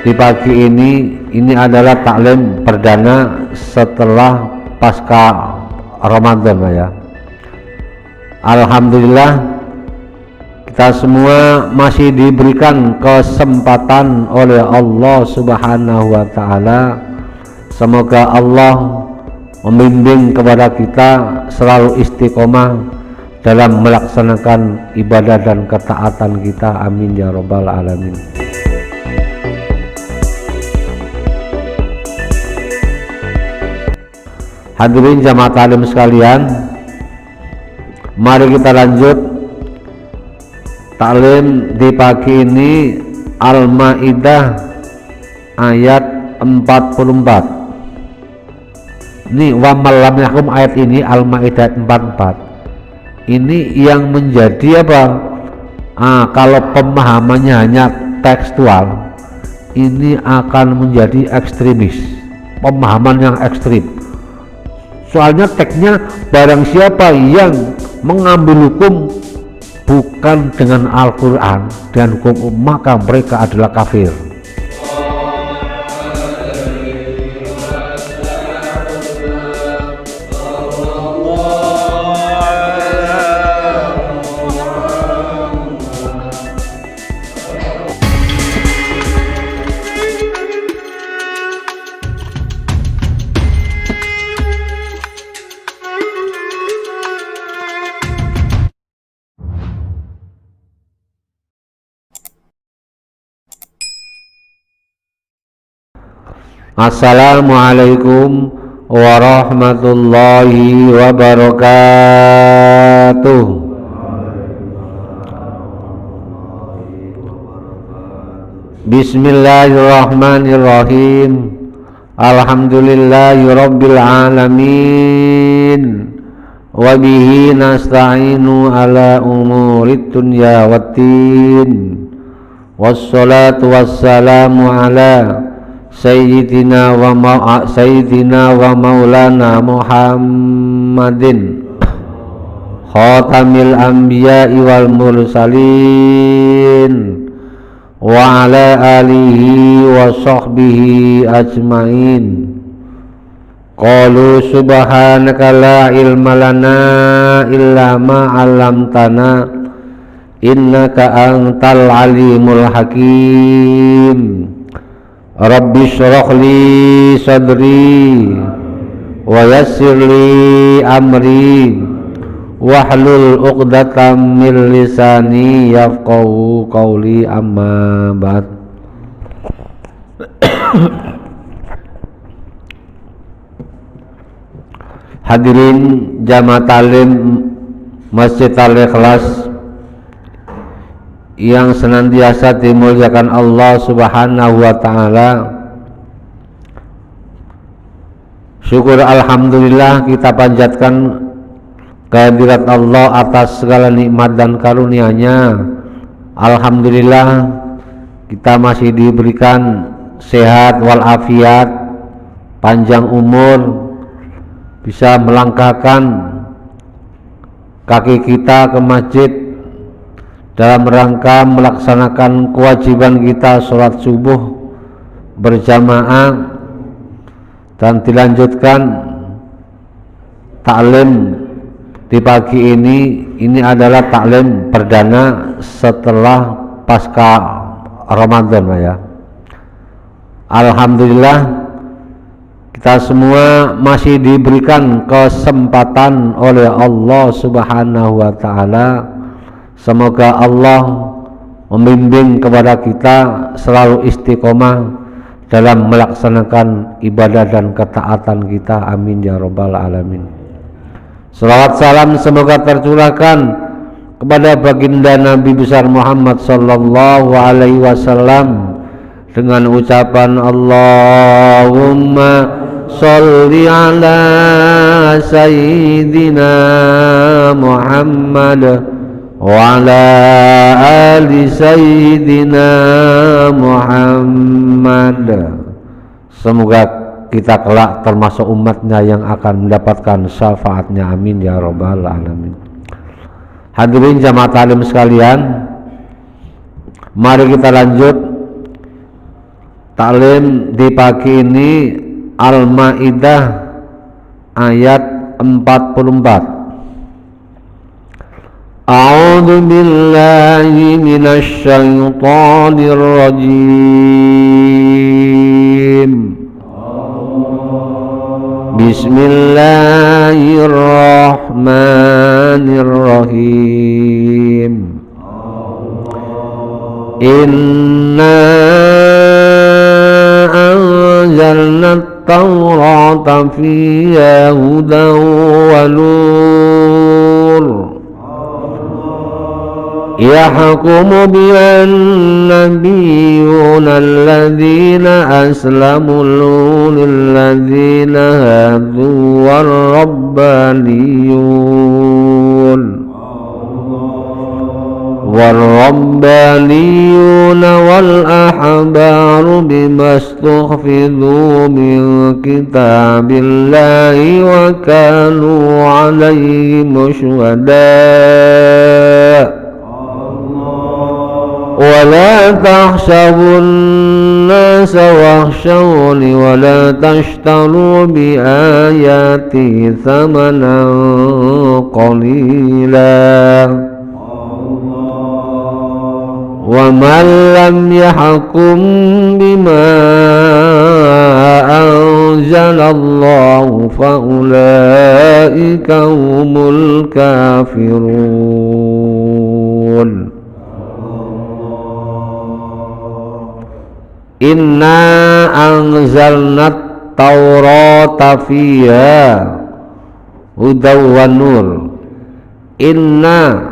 di pagi ini adalah taklim perdana setelah pasca Ramadan ya. Alhamdulillah kita semua masih diberikan kesempatan oleh Allah Subhanahu wa Ta'ala. Semoga Allah membimbing kepada kita selalu istiqomah dalam melaksanakan ibadah dan ketaatan kita. Amin ya rabbal alamin. Hadirin jamaah taklim sekalian, mari kita lanjut taklim di pagi ini Al-Maidah ayat 44. Ini wa malam yakum, ayat ini Al-Maidah 44. Ini yang menjadi apa? Kalau pemahamannya hanya tekstual, ini akan menjadi ekstremis, pemahaman yang ekstrim. Soalnya teksnya barang siapa yang mengambil hukum bukan dengan Al-Quran dan hukum maka mereka adalah kafir. Assalamualaikum warahmatullahi wabarakatuh. Bismillahirrahmanirrahim. Alhamdulillahi rabbil alamin. Wabihi nasta'inu ala umurid dunya waddin. Wassalatu wassalamu ala Sayyidina wa maulana Muhammadin khatamil anbiya'i wal mursalin wa ala alihi wa sahbihi ajmain. Qalu subhanaka la ilma lana illa ma 'allamtana innaka antal alimul hakim. Rabbi shrah li sadri wa yassir li amri wahlul 'uqdatam min lisani yafqahu qawli, amma ba'd. Hadirin jamaah taklim Masjid Al-Ikhlas yang senantiasa dimuliakan Allah Subhanahu wa Ta'ala. Syukur alhamdulillah kita panjatkan kehadirat Allah atas segala nikmat dan karunia-Nya. Alhamdulillah kita masih diberikan sehat walafiat, panjang umur, bisa melangkahkan kaki kita ke masjid dalam rangka melaksanakan kewajiban kita sholat subuh berjamaah dan dilanjutkan taklim di pagi ini adalah taklim perdana setelah pasca Ramadan ya. Alhamdulillah kita semua masih diberikan kesempatan oleh Allah Subhanahu wa Ta'ala. Semoga Allah membimbing kepada kita selalu istiqomah dalam melaksanakan ibadah dan ketaatan kita. Amin ya rabbal alamin. Salawat salam semoga tercurahkan kepada baginda Nabi besar Muhammad sallallahu alaihi wasallam dengan ucapan Allahumma sholli ala sayyidina Muhammad wa ala ali sayyidina Muhammad. Semoga kita kelak termasuk umatnya yang akan mendapatkan syafaatnya. Amin ya rabbal alamin. Hadirin jamaah taklim sekalian, mari kita lanjut Taklim di pagi ini Al-Maidah ayat 44. A'udzu billahi minasy syaithanir rajim. Bismillahirrahmanirrahim. Inna anzalnat Taurata fiha hudan wa nur yahkumu bihan nabiyyuna alladhina aslamu lilladzina hadu والربانيون والأحبار بما استحفظوا من كتاب الله وكانوا عليهم شهداء ولا تحسبوا الناس واخشوني ولا تشتروا بآياتي ثمنا قليلا ومن لم يحكم بما أنزل الله فأولئك هم الكافرون. Inna anzalnat Taurata fiha hudaw wa nur. Inna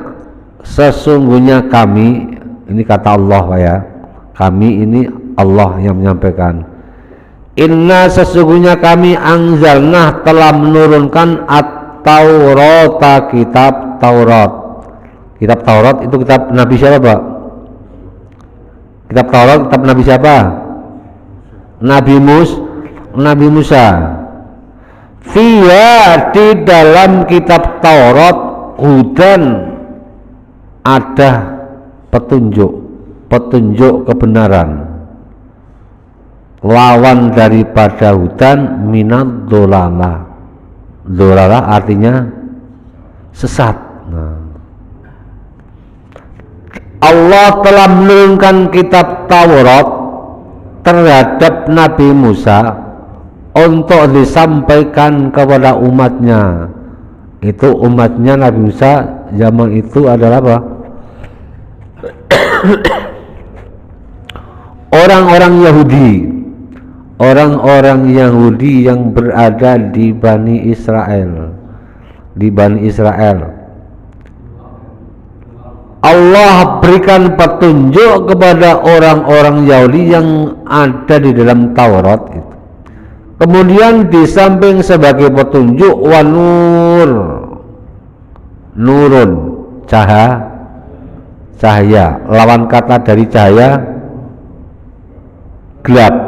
sesungguhnya kami, ini kata Allah ya, kami ini Allah yang menyampaikan. Inna sesungguhnya kami anzalna telah menurunkan at-Taurata kitab Taurat. Kitab Taurat itu kitab Nabi siapa Pak? Kitab Taurat kitab Nabi siapa? Nabi Musa. Fiha di dalam kitab Taurat hudan ada petunjuk kebenaran, lawan daripada hudan minad dolala. Dolala artinya sesat. Allah telah menurunkan kitab Taurat terhadap Nabi Musa untuk disampaikan kepada umatnya. Itu umatnya Nabi Musa zaman itu adalah apa? Orang-orang Yahudi yang berada di Bani Israel. Allah berikan petunjuk kepada orang-orang Yahudi yang ada di dalam Taurat itu. Kemudian di samping sebagai petunjuk nurun cahaya, lawan kata dari cahaya gelap,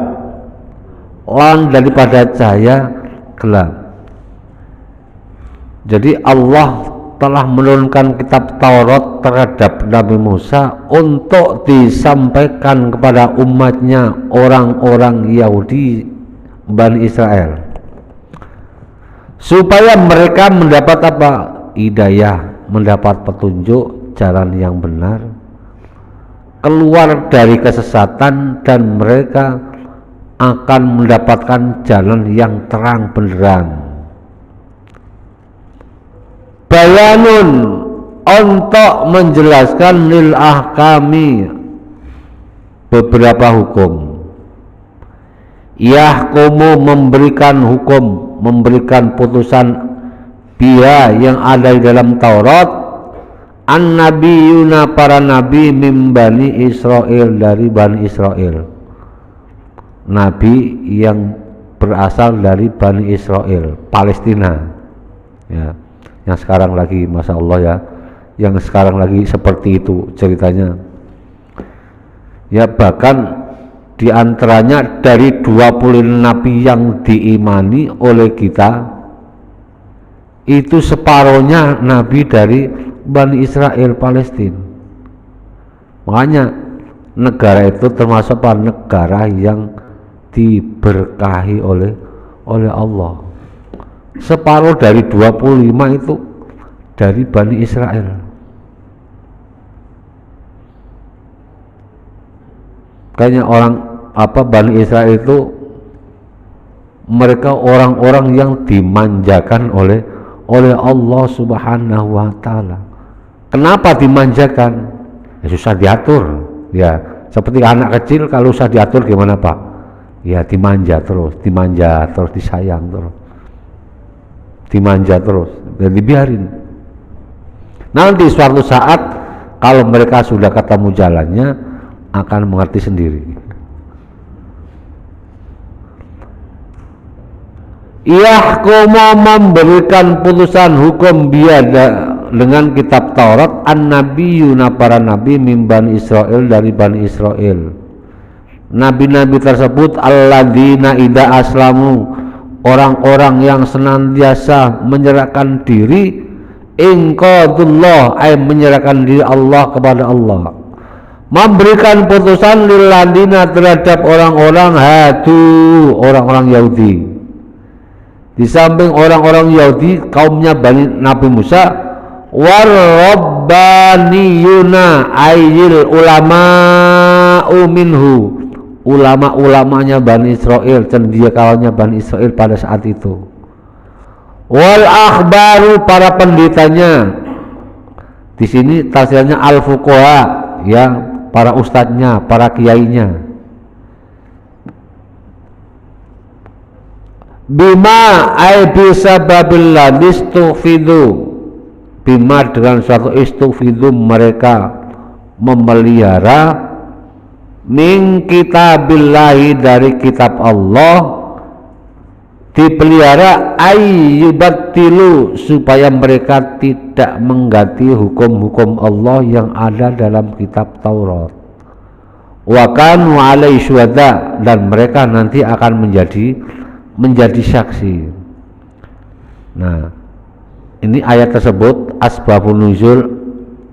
lawan daripada cahaya gelap. Jadi Allah telah menurunkan kitab Taurat terhadap Nabi Musa untuk disampaikan kepada umatnya, orang-orang Yahudi Bani Israel, supaya mereka mendapat apa? Hidayah, mendapat petunjuk jalan yang benar, keluar dari kesesatan, dan mereka akan mendapatkan jalan yang terang benderang. Bayanun untuk menjelaskan lil ahkami beberapa hukum. Yahkumu memberikan hukum, memberikan putusan biha yang ada di dalam Taurat, an-nabiyuna para nabi mim Bani Israel dari Bani Israel. Nabi yang berasal dari Bani Israel, Palestina. Ya. Yang sekarang lagi, Masya Allah ya, yang sekarang lagi seperti itu ceritanya ya. Bahkan diantaranya dari 20 nabi yang diimani oleh kita itu separohnya nabi dari Bani Israel Palestina. Makanya negara itu termasuk negara yang diberkahi oleh Allah. Separuh dari 25 itu dari Bani Israel. Kayaknya Bani Israel itu mereka orang-orang yang dimanjakan oleh Allah Subhanahu wa taala. Kenapa dimanjakan? Ya susah diatur. Ya, seperti anak kecil kalau susah diatur gimana, Pak? Ya dimanja terus, disayang terus. Dimanja terus dan dibiarin. Nanti suatu saat kalau mereka sudah ketemu jalannya akan mengerti sendiri. Yahkumu memberikan putusan hukum biada dengan kitab Taurat an-nabiyuna para nabi min Bani Israel dari Bani Israel. Nabi-nabi tersebut alladzina idza aslamu, orang-orang yang senantiasa menyerahkan diri inqadullah, menyerahkan diri Allah kepada Allah, memberikan putusan lilladina terhadap orang-orang hadu, orang-orang Yahudi. Di samping orang-orang Yahudi kaumnya Nabi Musa, warrabbaniyuna ayyil ulama'u minhu, ulama-ulamanya Bani Israel, cendekiawannya Bani Israel pada saat itu. Wal akhbaru, para pendetanya. Di sini tafsirnya al fuqaha, ya, para ustadznya, para kiainya. Bima ay bisababil ladis tufidu, bima dengan suatu istufidu mereka memelihara min kitabillahi dari kitab Allah, dipelihara ayyubatilu supaya mereka tidak mengganti hukum-hukum Allah yang ada dalam kitab Taurat. Wa kanu alaihi syuhada, dan mereka nanti akan menjadi saksi. Nah, ini ayat tersebut asbabun nuzul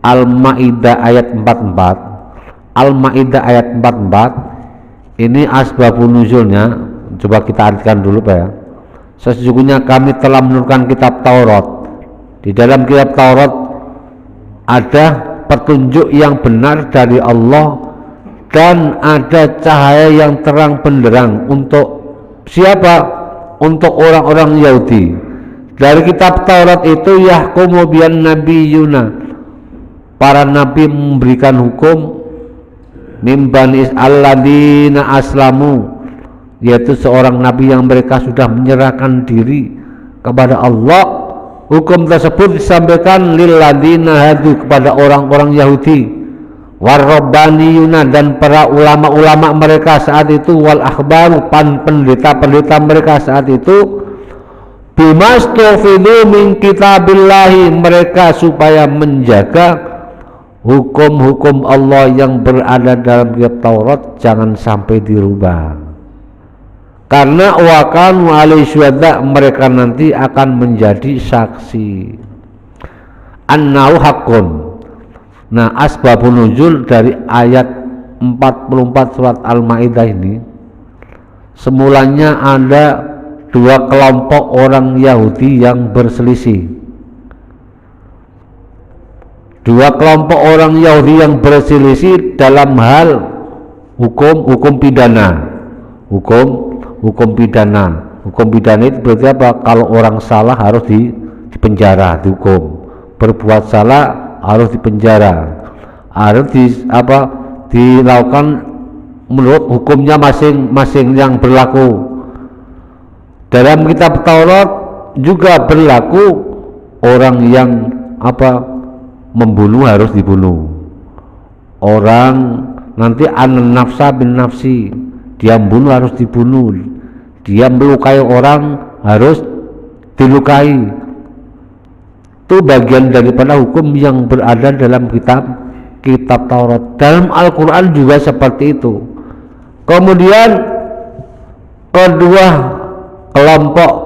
Al-Maidah ayat 44. Al-Maidah ayat 44 ini asbabun nuzulnya. Coba kita artikan dulu, Pak, ya. Sesungguhnya kami telah menurunkan kitab Taurat. Di dalam kitab Taurat ada petunjuk yang benar dari Allah dan ada cahaya yang terang benderang untuk siapa? Untuk orang-orang Yahudi. Dari kitab Taurat itu yahkumu biyan nabiyuna, para nabi memberikan hukum min bani alladzina aslamu, yaitu seorang nabi yang mereka sudah menyerahkan diri kepada Allah. Hukum tersebut disampaikan lilladzina hadu, kepada orang-orang Yahudi, warrabbaniyuna, dan para ulama-ulama mereka saat itu, wal akhbaru, pendeta-pendeta mereka saat itu, bimastufidu min kitabillahi, mereka supaya menjaga hukum-hukum Allah yang berada dalam kitab Taurat jangan sampai dirubah. Karena wakan alaihi syuhada, mereka nanti akan menjadi saksi. Annahu haqqun. Nah, asbabun nuzul dari ayat 44 surat Al-Maidah ini, semulanya ada dua kelompok orang Yahudi yang berselisih. Dua kelompok orang Yahudi yang berselisih dalam hal hukum pidana. Hukum pidana. Hukum pidana itu berarti apa? Kalau orang salah harus dipenjara, dihukum. Berbuat salah harus dipenjara, harus dilakukan menurut hukumnya masing-masing yang berlaku. Dalam kitab Taurat juga berlaku, orang yang membunuh harus dibunuh. Orang nanti an-nafsa bin nafsi, dia membunuh harus dibunuh. Dia melukai orang harus dilukai. Itu bagian daripada hukum yang berada dalam kitab Taurat. Dalam Al-Quran juga seperti itu. Kemudian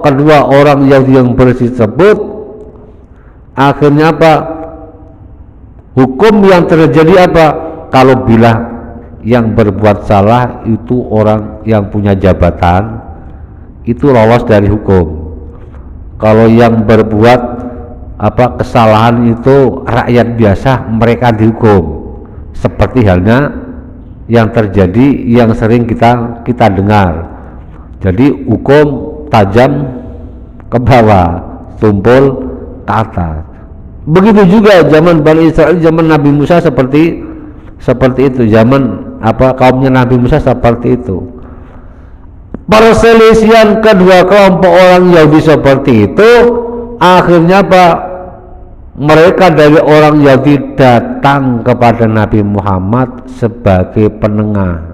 kedua orang yang bersih tersebut akhirnya apa? Hukum yang terjadi apa? Kalau bila yang berbuat salah itu orang yang punya jabatan, itu lolos dari hukum. Kalau yang berbuat kesalahan itu rakyat biasa, mereka dihukum. Seperti halnya yang terjadi, yang sering kita dengar. Jadi hukum tajam ke bawah, tumpul ke atas. Begitu juga zaman Bani Israil, zaman Nabi Musa seperti itu. Zaman kaumnya Nabi Musa seperti itu. Perselisihan kedua kelompok orang Yahudi seperti itu, akhirnya mereka dari orang Yahudi datang kepada Nabi Muhammad sebagai penengah.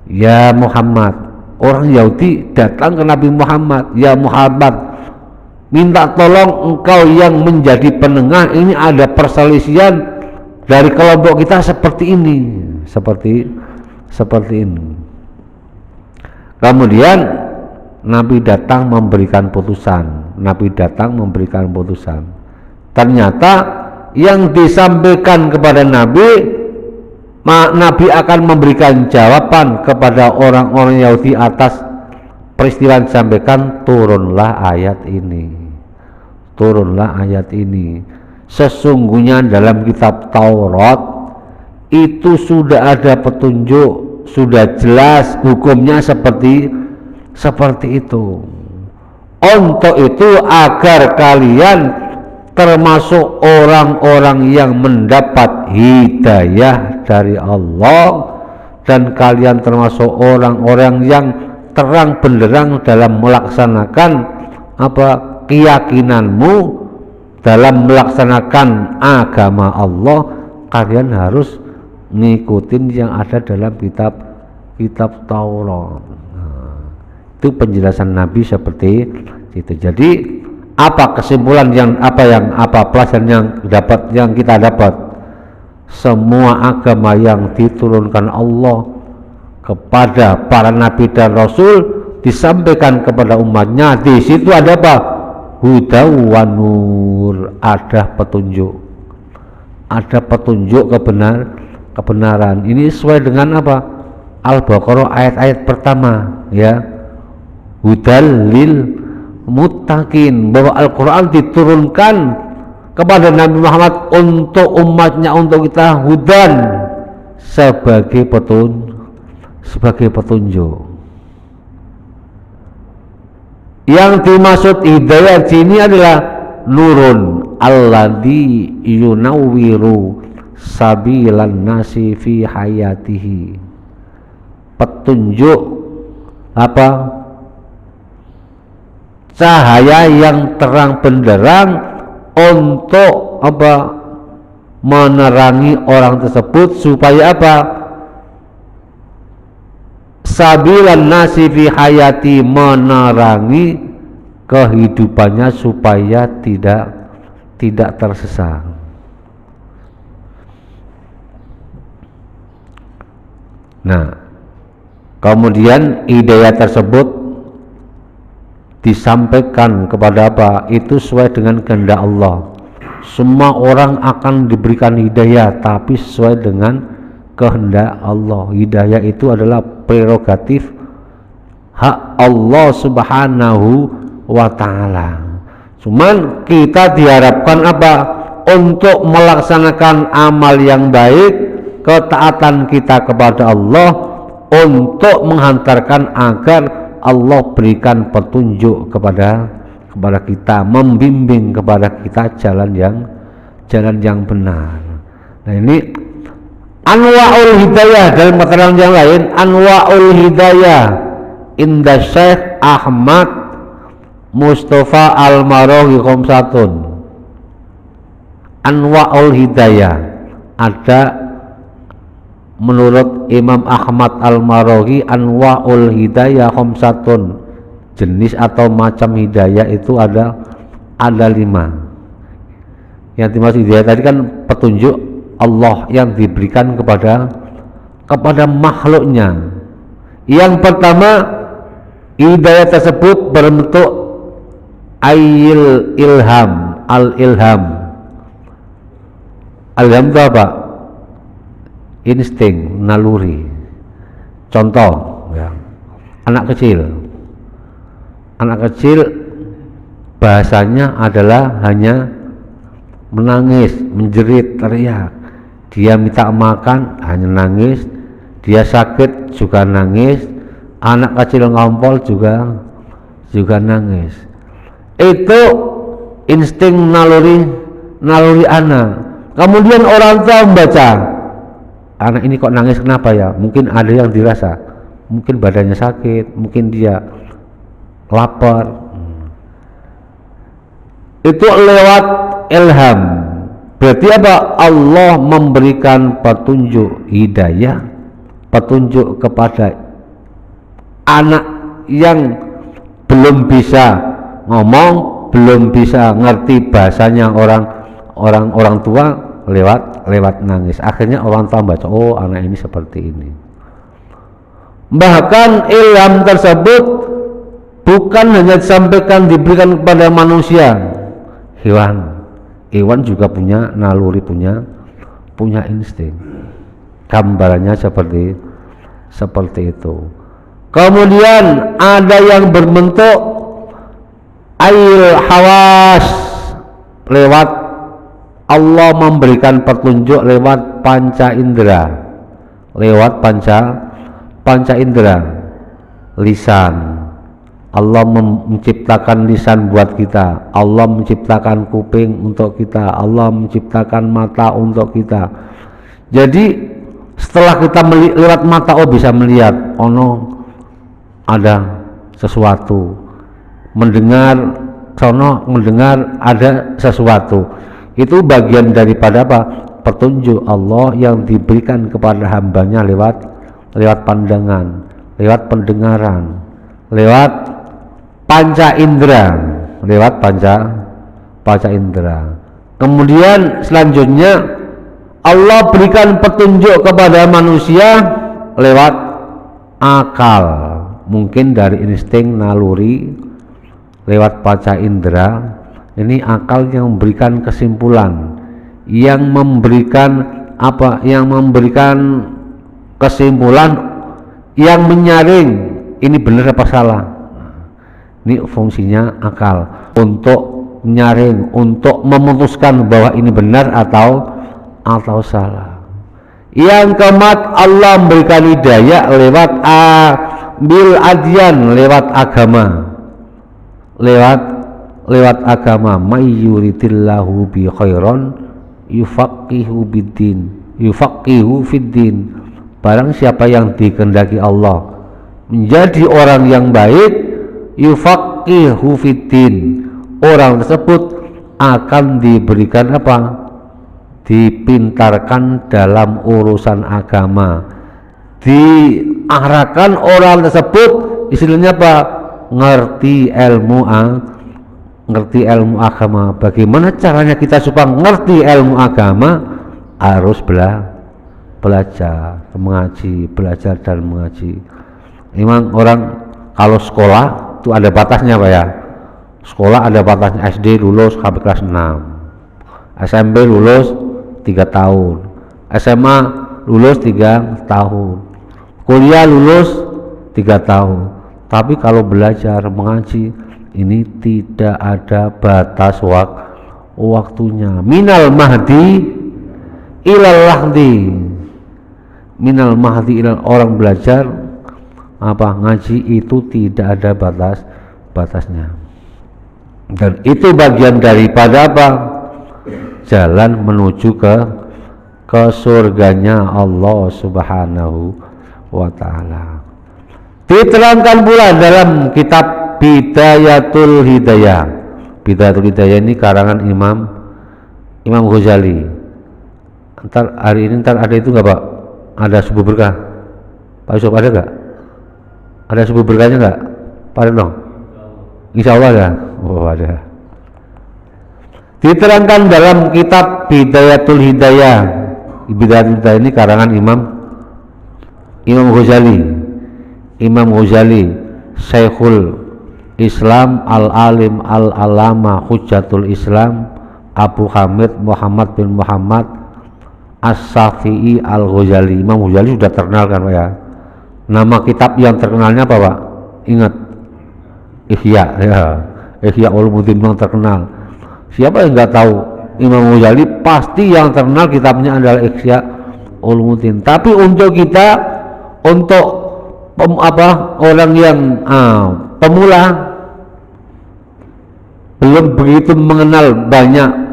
Ya Muhammad, orang Yahudi datang ke Nabi Muhammad, ya Muhammad, minta tolong engkau yang menjadi penengah, ini ada perselisihan dari kelompok kita seperti ini, seperti ini. Kemudian Nabi datang memberikan putusan. Ternyata yang disampaikan kepada Nabi akan memberikan jawaban kepada orang-orang Yahudi atas peristiwa yang disampaikan. Turunlah ayat ini. Sesungguhnya dalam kitab Taurat itu sudah ada petunjuk, sudah jelas hukumnya seperti itu. Untuk itu agar kalian termasuk orang-orang yang mendapat hidayah dari Allah, dan kalian termasuk orang-orang yang terang benderang dalam melaksanakan keyakinanmu, dalam melaksanakan agama Allah. Kalian harus ngikutin yang ada dalam kitab Taurat. Itu penjelasan Nabi seperti itu. Jadi apa kesimpulan pelajaran yang kita dapat? Semua agama yang diturunkan Allah kepada para nabi dan rasul disampaikan kepada umatnya, di situ ada huda wa nur, ada petunjuk kebenaran. Ini sesuai dengan Al-Baqarah ayat-ayat pertama, ya, hudal lil muttaqin, bahwa Al-Quran diturunkan kepada Nabi Muhammad untuk umatnya, untuk kita, hudan, sebagai petunjuk. Yang dimaksud hidayah sini adalah nurun alladzi yunawwiru sabilan nasi fi hayatihi, petunjuk cahaya yang terang benderang untuk menerangi orang tersebut supaya sabilan nasi fi hayati, menerangi kehidupannya supaya tidak tersesat. Nah, kemudian hidayah tersebut disampaikan kepada itu sesuai dengan kehendak Allah. Semua orang akan diberikan hidayah, tapi sesuai dengan kehendak Allah. Hidayah itu adalah prerogatif hak Allah Subhanahu wa ta'ala. Cuman kita diharapkan untuk melaksanakan amal yang baik, ketaatan kita kepada Allah, untuk menghantarkan agar Allah berikan petunjuk kepada kita, membimbing kepada kita jalan yang benar. Nah, ini anwa'ul hidayah. Dalam keterangan yang lain, anwa'ul hidayah inda Syekh Ahmad Mustafa Al-Maraghi Khamsatun. Anwa'ul hidayah ada menurut Imam Ahmad Al-Maraghi, anwa'ul hidayah khamsatun, jenis atau macam hidayah itu ada 5. Yang dimaksud hidayah tadi kan petunjuk Allah yang diberikan kepada makhluknya. Yang pertama, hidayah tersebut berbentuk ilham. Al-ilham itu apa? insting, naluri. Contoh ya, anak kecil bahasanya adalah hanya menangis, menjerit, teriak. Dia minta makan hanya nangis, dia sakit juga nangis, anak kecil ngompol juga nangis. Itu insting naluri anak. Kemudian orang tua membaca, anak ini kok nangis kenapa ya? Mungkin ada yang dirasa, mungkin badannya sakit, mungkin dia lapar. Itu lewat ilham. Berarti apa? Allah memberikan petunjuk hidayah, petunjuk kepada anak yang belum bisa ngomong, belum bisa ngerti bahasanya orang tua, lewat nangis. Akhirnya orang tua baca, oh anak ini seperti ini. Bahkan ilham tersebut bukan hanya disampaikan, diberikan kepada manusia, hewan juga punya naluri, punya insting. Gambarannya seperti itu. Kemudian ada yang berbentuk ail hawas, lewat Allah memberikan petunjuk lewat panca indera, lisan. Allah menciptakan lisan buat kita, Allah menciptakan kuping untuk kita, Allah menciptakan mata untuk kita. Jadi setelah kita lewat mata, oh bisa melihat, oh no, ada sesuatu, mendengar ada sesuatu. Itu bagian daripada apa? Petunjuk Allah yang diberikan kepada hambanya lewat pandangan, lewat pendengaran, lewat panca indera, Kemudian selanjutnya Allah berikan petunjuk kepada manusia lewat akal, mungkin dari insting, naluri, lewat panca indera. Ini akal yang memberikan kesimpulan, yang memberikan kesimpulan, yang menyaring ini benar apa salah. Ini fungsinya akal, untuk menyaring, untuk memutuskan bahwa ini benar atau salah. Yang keempat, Allah memberikan hidayah lewat bil adyan, lewat agama. May yuridillahu bi khairan yufaqihu fiddin. Barang siapa yang dikehendaki Allah menjadi orang yang baik, yufaqihu fiddin, orang tersebut akan diberikan apa? Dipintarkan dalam urusan agama, diarahkan orang tersebut, istilahnya apa? Ngerti ilmu agama. Bagaimana caranya kita supaya ngerti ilmu agama? Harus belajar dan mengaji. Memang orang kalau sekolah itu ada batasnya Pak ya. Sekolah ada batasnya, SD lulus sampai kelas 6, SMP lulus 3 tahun, SMA lulus 3 tahun, kuliah lulus 3 tahun. Tapi kalau belajar mengaji ini tidak ada batas waktunya. Minal mahdi ilal lahdi, orang belajar ngaji itu tidak ada batasnya. Dan itu bagian daripada apa? Jalan menuju ke surganya Allah Subhanahu wa ta'ala. Diterangkan pula dalam kitab Bidayatul Hidayah. Bidayatul Hidayah ini karangan Imam Ghazali. Hari ini ada itu enggak Pak? Ada subuh berkah? Pak Yusuf ada enggak? Ada subuh berkahnya enggak? Pak Reno? Insya Allah ya. Oh ada. Diterangkan dalam kitab Bidayatul Hidayah. Bidayatul Hidayah ini karangan Imam Ghazali, Syekhul Islam, Al-Alim, Al-Alama, Hujjatul Islam, Abu Hamid Muhammad bin Muhammad As-Syafi'i Al-Ghazali. Imam Ghazali sudah terkenal kan Pak ya. Nama kitab yang terkenalnya apa Pak? Ingat? Ihya ya. Ihya Ulumuddin yang terkenal. Siapa yang nggak tahu Imam Ghazali? Pasti yang terkenal kitabnya adalah Ihya Ulumuddin. Tapi untuk kita, untuk orang yang pemula, belum begitu mengenal banyak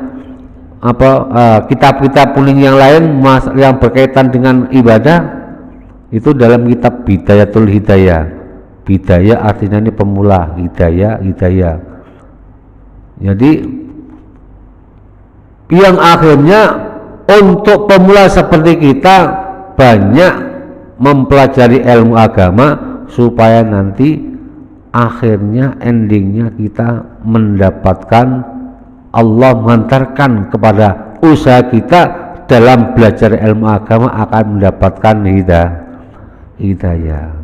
kitab-kitab kuning yang lain yang berkaitan dengan ibadah, itu dalam kitab Bidayatul Hidayah. Bidayah artinya ini pemula, hidayah. Jadi yang akhirnya untuk pemula seperti kita banyak mempelajari ilmu agama supaya nanti akhirnya endingnya kita mendapatkan, Allah mengantarkan kepada usaha kita dalam belajar ilmu agama akan mendapatkan hidayah.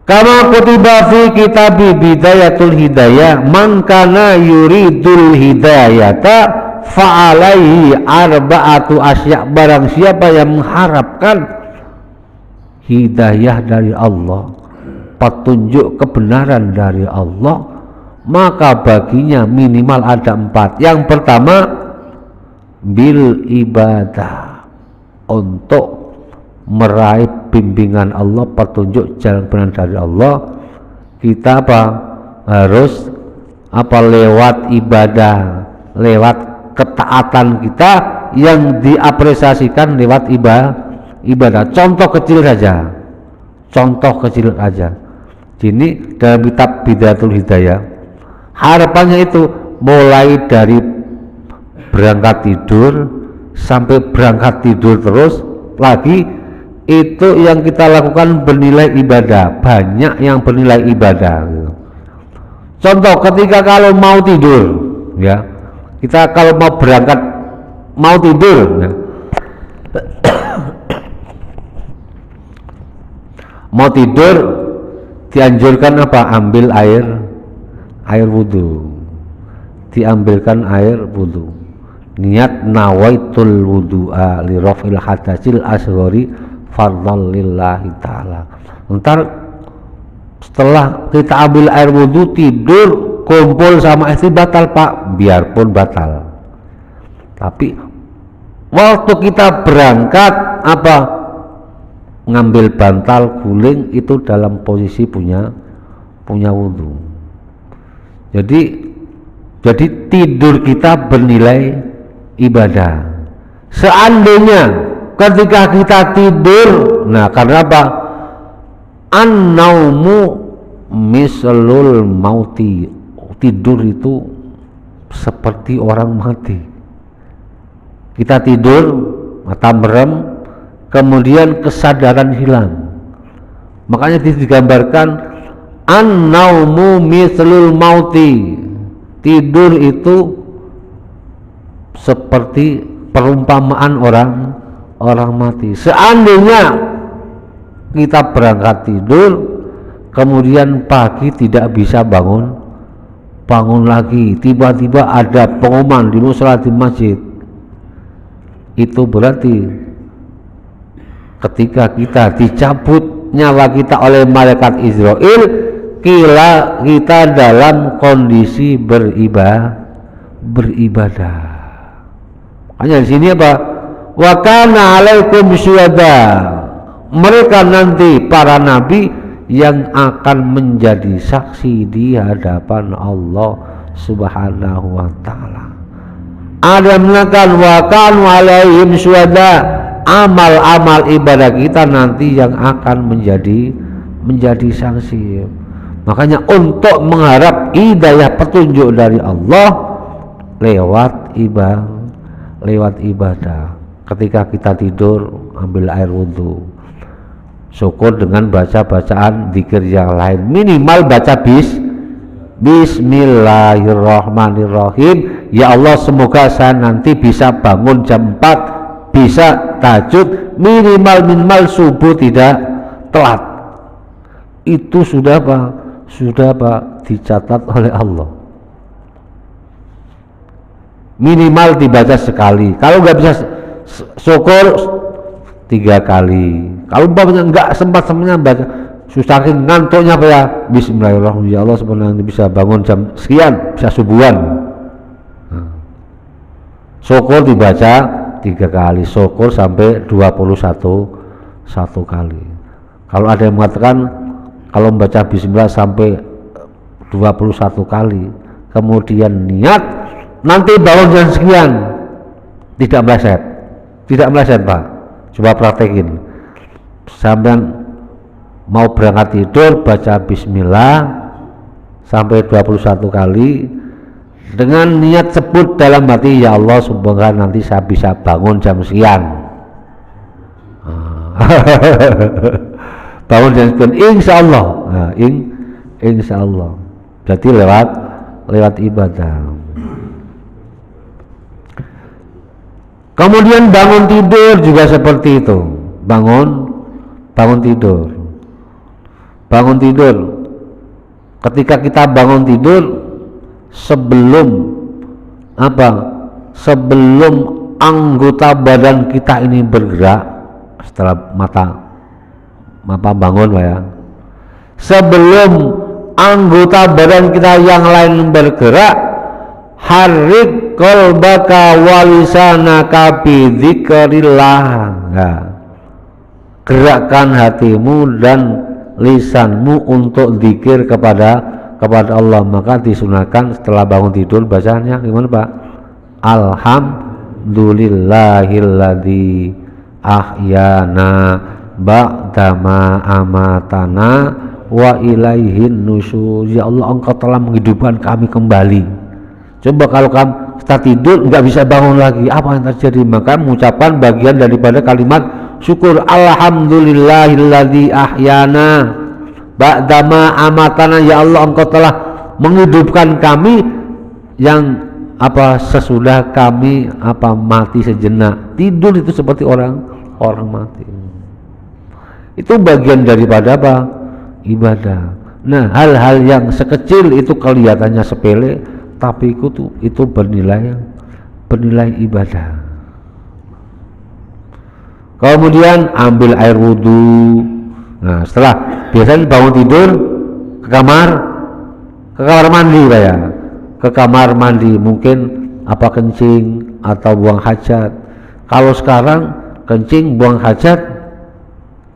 Kama kutiba fi kitabi Bidayatul Hidayah, man kana yuridul hidayata fa'alaihi arba'atu asya'. Barang siapa yang mengharapkan hidayah dari Allah, petunjuk kebenaran dari Allah, maka baginya minimal ada 4. Yang pertama, bil ibadah, untuk meraih bimbingan Allah, petunjuk jalan benar dari Allah. Kita harus lewat ibadah, lewat ketaatan kita yang diapresiasikan lewat ibadah. Contoh kecil saja. Ini dalam kitab Bidayatul Hidayah, harapannya itu mulai dari berangkat tidur sampai berangkat tidur terus lagi, itu yang kita lakukan bernilai ibadah, banyak yang bernilai ibadah. Contoh ketika kalau mau tidur ya, kita kalau mau berangkat mau tidur ya, mau tidur dianjurkan ambil air wudhu, diambilkan air wudhu, niat nawaitul wudhu'a li raf'il hadatsil asghari fardhan lillahi ta'ala. Ntar setelah kita ambil air wudhu, tidur kumpul sama istri batal Pak, biarpun batal. Tapi waktu kita berangkat ngambil bantal guling itu dalam posisi punya wudhu. Jadi tidur kita bernilai ibadah. Seandainya ketika kita tidur, karena an-naumu mislul mauti, tidur itu seperti orang mati. Kita tidur, mata merem, kemudian kesadaran hilang. Makanya digambarkan an-naumu mislul mauti, tidur itu seperti perumpamaan orang mati. Seandainya kita berangkat tidur, kemudian pagi tidak bisa bangun lagi, tiba-tiba ada pengumuman di musala di masjid, itu berarti ketika kita dicabut nyawa kita oleh malaikat Israel, kita dalam kondisi beribadah. Hanya di sini wa kana alaikum syuhada, mereka nanti para nabi yang akan menjadi saksi di hadapan Allah Subhanahu wa taala. Ada menekan wa kanu alaihim syuhada, amal-amal ibadah kita nanti yang akan menjadi saksi. Makanya untuk mengharap hidayah petunjuk dari Allah lewat ibadah. Ketika kita tidur, ambil air wudhu, syukur dengan baca-bacaan zikir yang lain, minimal baca Bismillahirrahmanirrahim. Ya Allah, semoga saya nanti bisa bangun jam 4, bisa tahajud, minimal subuh tidak telat. Itu sudah dicatat oleh Allah. Minimal dibaca sekali. Kalau nggak bisa syukur 3 kali. Kalau umpamanya enggak sempat-sempatnya baca, saking ngantuknya apa ya, bismillahirrahmanirrahim, ya Allah sebenarnya bisa bangun jam sekian, bisa subuhan. Syukur dibaca 3 kali, syukur sampai 21 kali. Kalau ada yang mengatakan kalau membaca bismillah sampai 21 kali, kemudian niat nanti bangun jam sekian, tidak meleset Pak. Coba praktekin, sampean mau berangkat tidur baca bismillah sampai 21 kali dengan niat sebut dalam hati, ya Allah semoga nanti saya bisa bangun jam sekian. Bangun jam sekian insya Allah. Nah, insya Allah jadi lewat ibadah. Kemudian bangun tidur juga seperti itu. Bangun tidur. Ketika kita bangun tidur, sebelum anggota badan kita ini bergerak, setelah mata bangun Pak ya, sebelum anggota badan kita yang lain bergerak, harik qalbaka wa lisanaka bi dzikrillah. Nah, gerakkan hatimu dan lisanmu untuk zikir kepada Allah. Maka disunahkan setelah bangun tidur bacanya gimana Pak? Alhamdulillahilladzi ahyana ba'dama amatana wa ilaihin nusyur. Ya Allah, Engkau telah menghidupkan kami kembali. Coba kalau kita tidur nggak bisa bangun lagi, apa yang terjadi? Maka mengucapkan bagian daripada kalimat syukur, alhamdulillahilladzi ahyana ba'dama amatana. Ya Allah, Engkau telah menghidupkan kami yang sesudah kami mati sejenak. Tidur itu seperti orang mati. Itu bagian daripada ibadah. Nah, hal-hal yang sekecil itu kelihatannya sepele, tapi itu bernilai ibadah. Kemudian ambil air wudhu. Nah, setelah biasanya bangun tidur ke kamar mandi Pak ya, ke kamar mandi, mungkin kencing atau buang hajat. Kalau sekarang kencing buang hajat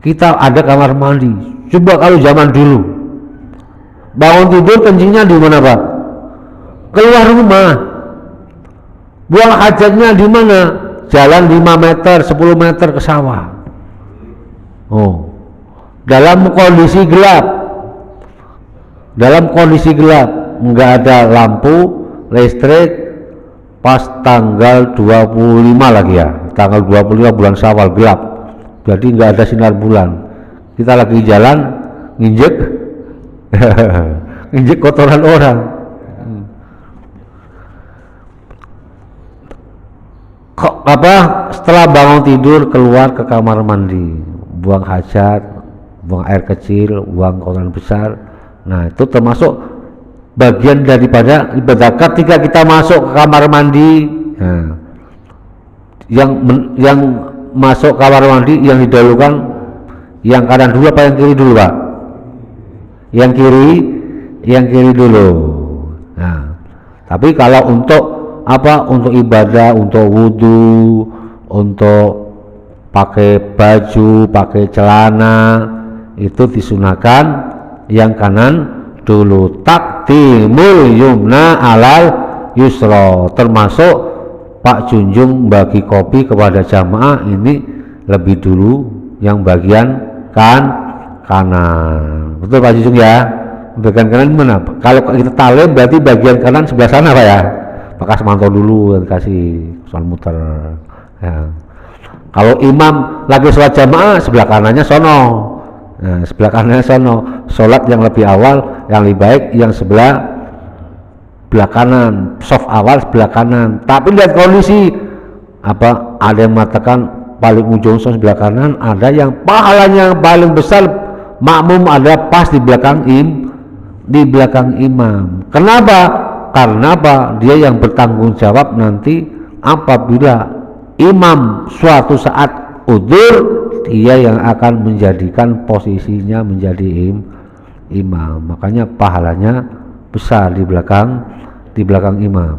kita ada kamar mandi. Coba kalau zaman dulu bangun tidur kencingnya di mana Pak? Keluar rumah. Buang hajatnya di mana? Jalan 5 meter, 10 meter ke sawah. Dalam kondisi gelap, nggak ada lampu listrik, pas tanggal 25 lagi ya, tanggal 25 bulan Syawal, gelap, jadi nggak ada sinar bulan. Kita lagi jalan nginjek kotoran orang. Setelah bangun tidur keluar ke kamar mandi, buang hajat, buang air kecil, buang kotoran besar. Nah, itu termasuk bagian daripada ibadah. Ketika kita masuk ke kamar mandi, nah, yang masuk kamar mandi yang didahulukan yang kanan dulu apa yang kiri dulu Pak? Yang kiri dulu. Nah, tapi kalau untuk untuk ibadah, untuk wudhu, untuk pakai baju, pakai celana, itu disunahkan yang kanan dulu. Takdimul yumna alal yusra, termasuk Pak Junjung bagi kopi kepada jamaah ini lebih dulu yang bagian kanan. Betul Pak Junjung ya? Bagian kanan mana? Kalau kita talim berarti bagian kanan sebelah sana Pak ya? Maka semantau dulu kasih soal muter ya. Kalau imam lagi sholat jamaah sebelah kanannya sono. Nah, sebelah kanannya sono. Sholat yang lebih awal, yang lebih baik yang sebelah kanan, soft awal sebelah kanan. Tapi lihat kondisi ada yang mengatakan paling ujung sebelah kanan, ada yang pahalanya paling besar makmum ada pas di belakang imam. Kenapa? Karena Dia yang bertanggung jawab nanti apabila imam suatu saat udzur, dia yang akan menjadikan posisinya menjadi imam. Makanya pahalanya besar di belakang imam.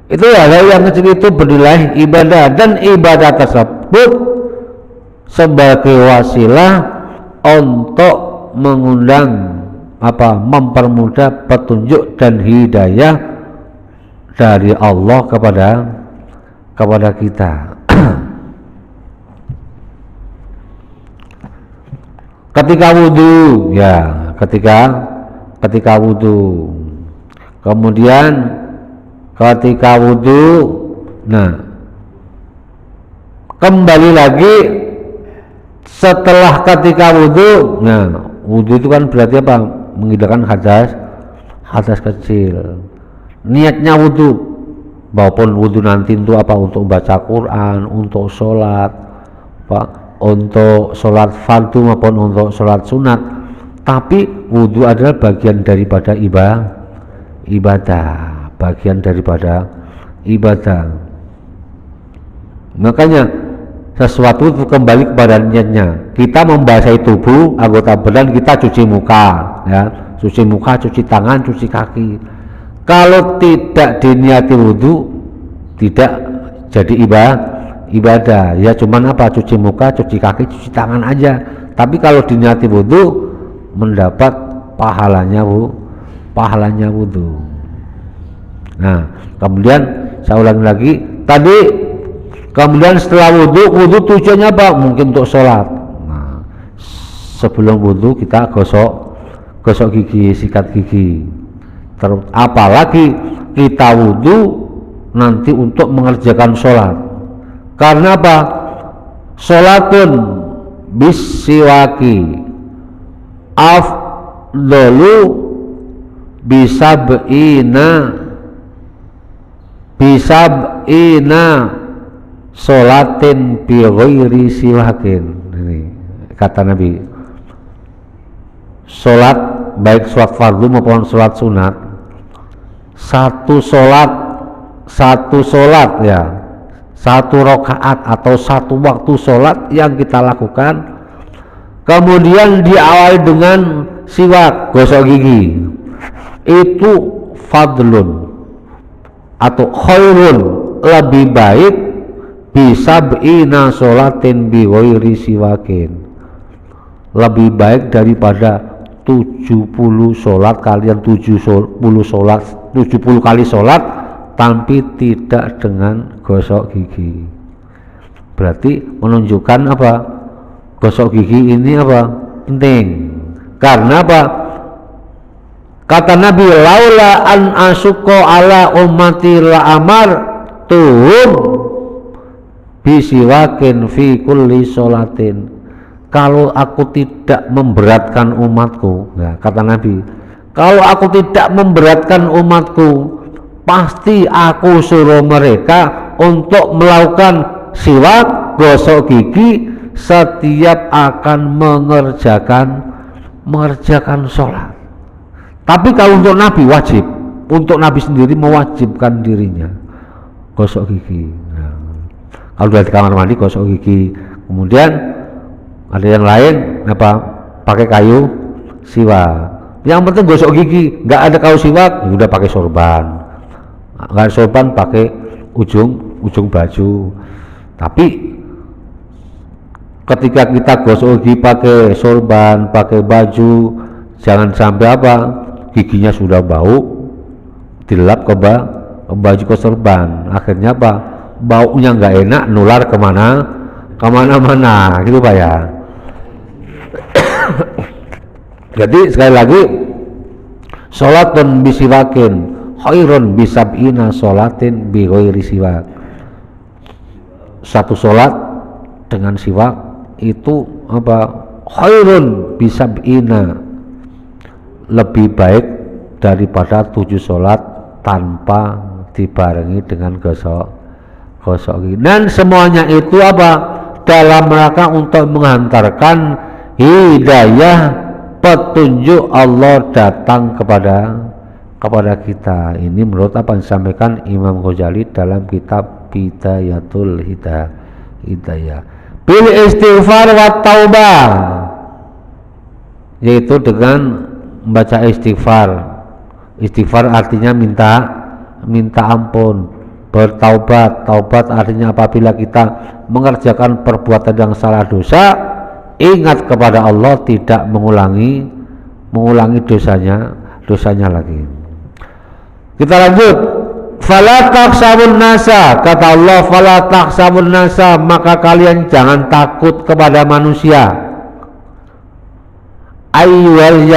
Itu hal yang kecil itu bernilai ibadah, dan ibadah tersebut sebagai wasilah untuk mengundang mempermudah petunjuk dan hidayah dari Allah kepada kita. Ketika wudhu, ya ketika wudhu, kemudian ketika wudhu, nah kembali lagi setelah ketika wudhu. Nah, wudhu itu kan berarti apa? Menghilangkan hadas kecil. Niatnya wudhu, maupun wudhu nanti itu apa? Untuk baca Quran, untuk sholat, untuk sholat fardu maupun untuk sholat sunat. Tapi wudhu adalah bagian daripada ibadah, bagian daripada ibadah. Makanya sesuatu itu kembali kepada niatnya. Kita membasahi tubuh, anggota badan kita cuci muka, ya, cuci muka, cuci tangan, cuci kaki. Kalau tidak diniati wudhu, tidak jadi ibadah. Ya cuman apa? Cuci muka, cuci kaki, cuci tangan aja. Tapi kalau diniati wudhu, mendapat pahalanya wudhu. Nah, kemudian saya ulangi lagi tadi. Kemudian setelah wudhu tujuannya apa? Mungkin untuk sholat. Nah, sebelum wudhu kita gosok gigi, sikat gigi. Apalagi kita wudhu nanti untuk mengerjakan sholat. Karena apa? Sholatun bisiwaki afdalu bisab'ina sholatin bi ghairi siwakin. Ini kata Nabi, sholat baik sholat fardu maupun sholat sunat, satu sholat ya, satu rakaat atau satu waktu sholat yang kita lakukan kemudian diawali dengan siwak, gosok gigi, itu fadlun atau khairun, lebih baik bisab'ina sholatin bi ghairi siwakin, lebih baik daripada 70 sholat kalian 70 kali sholat tapi tidak dengan gosok gigi. Berarti menunjukkan apa? Gosok gigi ini apa? Penting. Karena apa? Kata Nabi, laula an asyqa ala ummati la amar tuhum bisiwakin fi kulli sholatin. Kalau aku tidak memberatkan umatku, nah, kata Nabi, kalau aku tidak memberatkan umatku, pasti aku suruh mereka untuk melakukan siwak, gosok gigi setiap akan mengerjakan sholat. Tapi kalau untuk Nabi wajib, untuk Nabi sendiri mewajibkan dirinya gosok gigi. Nah, kalau dari kamar mandi gosok gigi, kemudian ada yang lain apa? Pakai kayu siwak. Yang penting gosok gigi, nggak ada kayu siwak, ya udah pakai sorban. Nggak ada sorban, pakai ujung baju. Tapi ketika kita gosok gigi pakai sorban, pakai baju, jangan sampai apa? Giginya sudah bau, dilap ke baju ke sorban, akhirnya apa? Baunya nggak enak, nular kemana-mana, gitu Pak ya. Jadi sekali lagi, sholatun bisiwakin khairun bisab'ina sholatin bi ghairi siwak. Satu sholat dengan siwak itu apa? Khairun bisab'ina, lebih baik daripada 7 sholat tanpa dibarengi dengan gosok gigi. Dan semuanya itu apa? Dalam rangka untuk menghantarkan hidayah petunjuk Allah datang kepada kita. Ini menurut apa yang disampaikan Imam Ghazali dalam kitab bidayatul hidayah bil istighfar wa taubah, yaitu dengan membaca istighfar. Istighfar artinya minta ampun, bertaubat. Taubat artinya apabila kita mengerjakan perbuatan yang salah dosa, ingat kepada Allah, tidak mengulangi dosanya lagi. Kita lanjut. Fala takhsabun nasa, kata Allah, fala takhsabun nasa, maka kalian jangan takut kepada manusia. Ayyuhal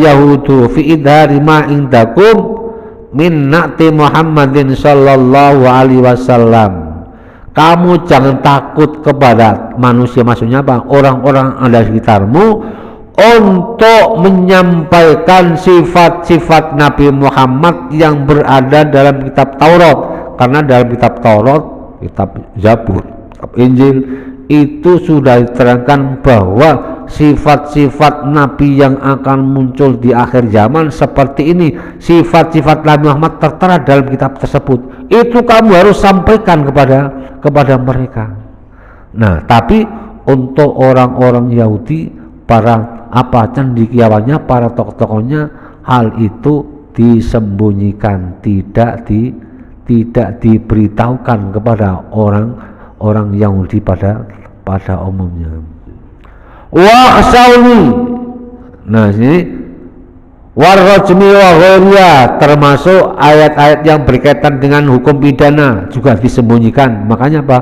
yahudu fi idhari ma indakum min na'ti Muhammadin sallallahu alaihi wasallam. Kamu jangan takut kepada manusia, maksudnya apa? Orang-orang ada sekitarmu, untuk menyampaikan sifat-sifat Nabi Muhammad yang berada dalam kitab Taurat. Karena dalam kitab Taurat, kitab Zabur, kitab Injil itu sudah diterangkan bahwa sifat-sifat Nabi yang akan muncul di akhir zaman seperti ini. Sifat-sifat Nabi Muhammad tertera dalam kitab tersebut. Itu kamu harus sampaikan kepada mereka. Nah, tapi untuk orang-orang Yahudi, para cendekiawannya, para tokoh-tokohnya, hal itu disembunyikan, tidak diberitahukan kepada orang Yahudi pada umumnya. Wahsauni, nah ini warrajmi wa ghaiya, termasuk ayat-ayat yang berkaitan dengan hukum pidana juga disembunyikan. Makanya apa?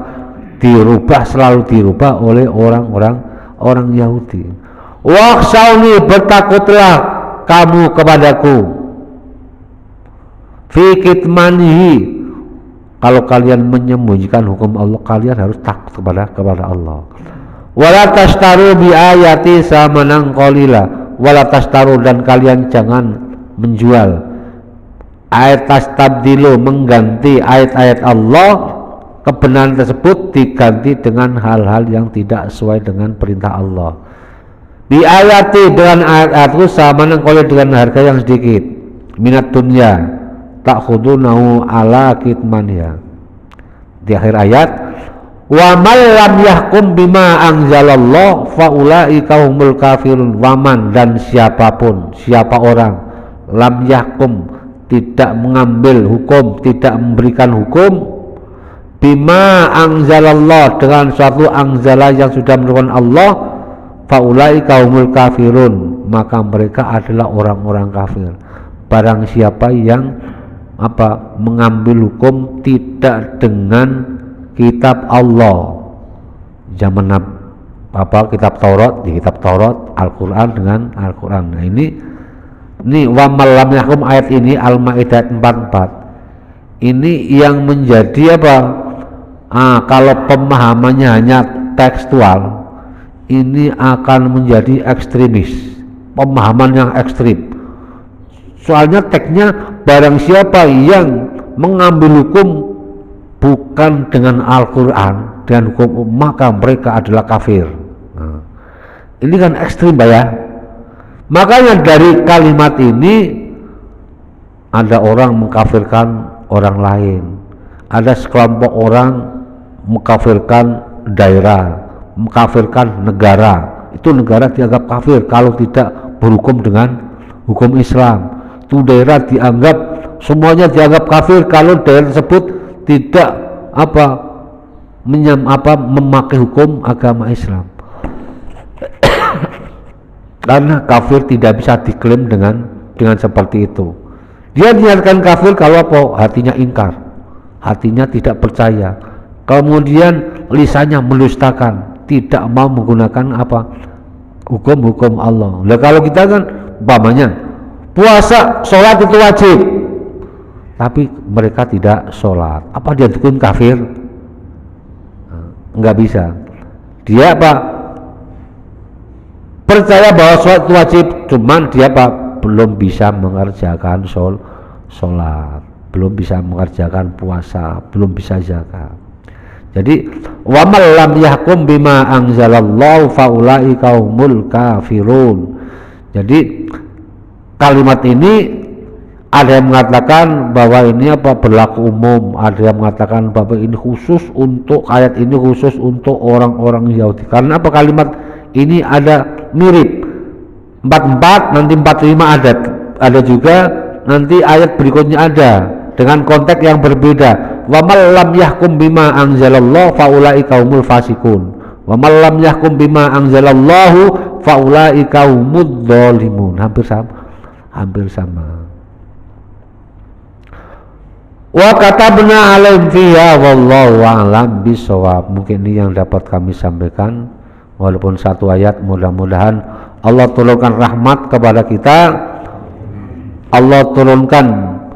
Selalu dirubah oleh orang Yahudi. Wahsauni, bertakutlah kamu kepadaku. Fi kitmanihi, kalau kalian menyembunyikan hukum Allah, kalian harus takut kepada Allah. Wala tastaru bi ayati samanan qalila, wala tastaru, dan kalian jangan menjual ayat tastabdilu, mengganti ayat-ayat Allah, kebenaran tersebut diganti dengan hal-hal yang tidak sesuai dengan perintah Allah. Bi ayati, dengan ayat-ayatku, samanan qalila, dengan harga yang sedikit, minat dunya ta'khudunahu ala kitmaniha. Di akhir ayat, wa man lam yahkum bima anzalallah faulaika humul kafirun. Waman, dan siapa orang lam yahkum, tidak mengambil hukum, tidak memberikan hukum, bima anzalallah, dengan suatu anzala yang sudah menurunkan Allah, faulaika humul kafirun, maka mereka adalah orang-orang kafir. Barang siapa yang mengambil hukum tidak dengan kitab Allah, zaman kitab Taurat, di kitab Taurat, Al-Quran dengan Al-Quran. Nah ini wa malam yakum, ayat ini Al-Maidah 44. Ini yang menjadi kalau pemahamannya hanya tekstual, ini akan menjadi ekstremis, pemahaman yang ekstrim. Soalnya teksnya, barang siapa yang mengambil hukum bukan dengan Al-Quran, dengan hukum, maka mereka adalah kafir. Nah, ini kan ekstrim ya. Makanya dari kalimat ini ada orang mengkafirkan orang lain, ada sekelompok orang mengkafirkan daerah, mengkafirkan negara. Itu negara dianggap kafir kalau tidak berhukum dengan hukum Islam. Itu daerah dianggap, semuanya dianggap kafir kalau daerah tersebut tidak memakai hukum agama Islam. Karena kafir tidak bisa diklaim dengan seperti itu. Dia dinyatakan kafir kalau hatinya ingkar, hatinya tidak percaya, kemudian lisannya mendustakan, tidak mau menggunakan hukum-hukum Allah. Nah, kalau kita kan umpamanya puasa, sholat itu wajib, tapi mereka tidak sholat, apa dia dukun kafir? Enggak bisa. Dia percaya bahwa sholat itu wajib, cuman dia belum bisa mengerjakan sholat, belum bisa mengerjakan puasa, belum bisa zakat. Jadi wa man lam yahkum bima anzalallahu faulaika humul kafirun. Jadi kalimat ini Ada yang mengatakan bahwa ini berlaku umum, ada yang mengatakan bahwa ini khusus untuk ayat ini khusus untuk orang-orang Yahudi. Karena apa, kalimat ini ada mirip 44 nanti 45 ada juga nanti ayat berikutnya ada dengan konteks yang berbeda. Wa man lam yahkum bima anzalallahu faulaika humul fasikun. Wa man lam yahkum bima anzalallahu faulaika humudz zalimun. Hampir sama. Wa katabna alaihim fiha wallahu a'lam bisawab. Mungkin ini yang dapat kami sampaikan, walaupun satu ayat. Mudah-mudahan Allah turunkan rahmat kepada kita, Allah turunkan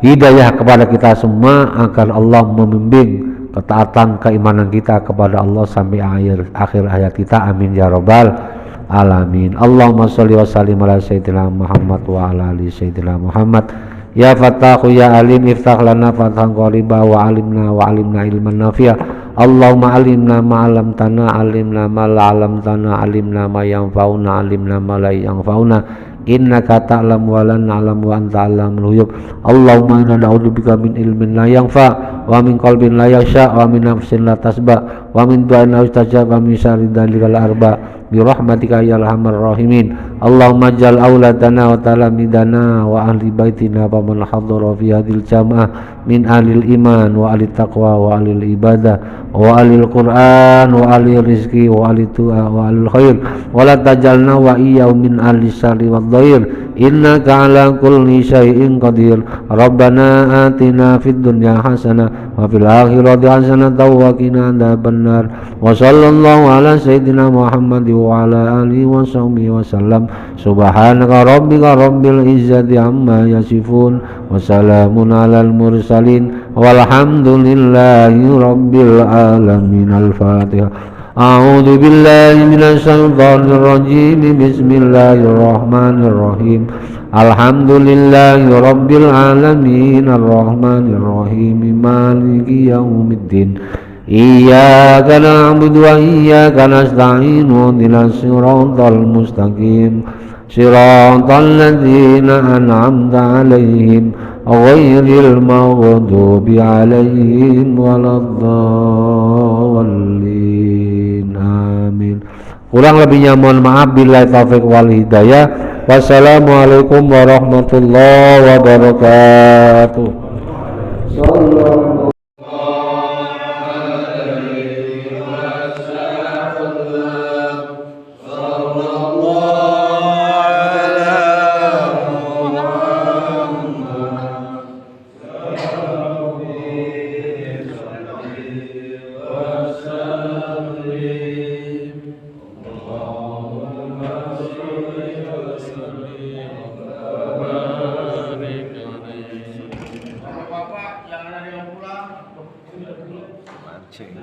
hidayah kepada kita semua, agar Allah membimbing ketaatan keimanan kita kepada Allah sampai akhir hayat kita. Amin ya rabbal alamin. Allahumma sholli wa sallim ala sayyidina Muhammad wa ala ali sayyidina Muhammad. Ya Fattahu ya Alim, iftah lana fathan qariba wa alimna ilman nafi'a. Allahumma alimna ma 'allamtana, alimna ma la 'allamtana, alimna ma yanfa'una, alimna ma la yanfa'una. Innaka ta'lam wa la na'lam wa anta 'allamul ghuyub. Allahumma inna na'udzubika min ilmin la yanfa' wa min qalbin la yakhsha wa min nafsin la tasba wa min du'ain la yustajab wa min syarri dalikal arba bi rahmatika ya arhamar rahimin. Allahumma ja'al auladana wa talamidana wa ahli baitina wa man hadara fi hadhil jamaah min ahlil iman wa ahli taqwa wa ahli ibadah wa ahli Qur'an wa ahli rizqi wa ahli tu'a wa ahli khair wa la tajalna wa iyyahum min ahli syarri wad dhair. Innaka ala kulli syai'in qadir. Rabbana atina fid dunya hasanah wa fil akhirati hasanah wa qina adzabannar. Wa sallallahu ala sayyidina Muhammad wa ala alihi wa sahbihi wa sallam. Subhanaka rabbika rabbil izzati amma yasifun wa salamun alal mursalin walhamdulillahi rabbil alamin. Al-Fatihah. A'udzu billahi minasy syaithanir rajim. Bismillahir rahim. Alhamdulillahi rabbil alamin arrahmanir rahim maliki yaumiddin. Iyyaka na'budu wa iyyaka nasta'in ihdinas siratal mustaqim siratal ladzina an'amta 'alaihim ghairil maghdubi 'alaihim waladdallin. Amin. Kurang lebihnya mohon maaf. Billahi taufiq wal hidayah. Wassalamualaikum warahmatullahi wabarakatuh. Mancing.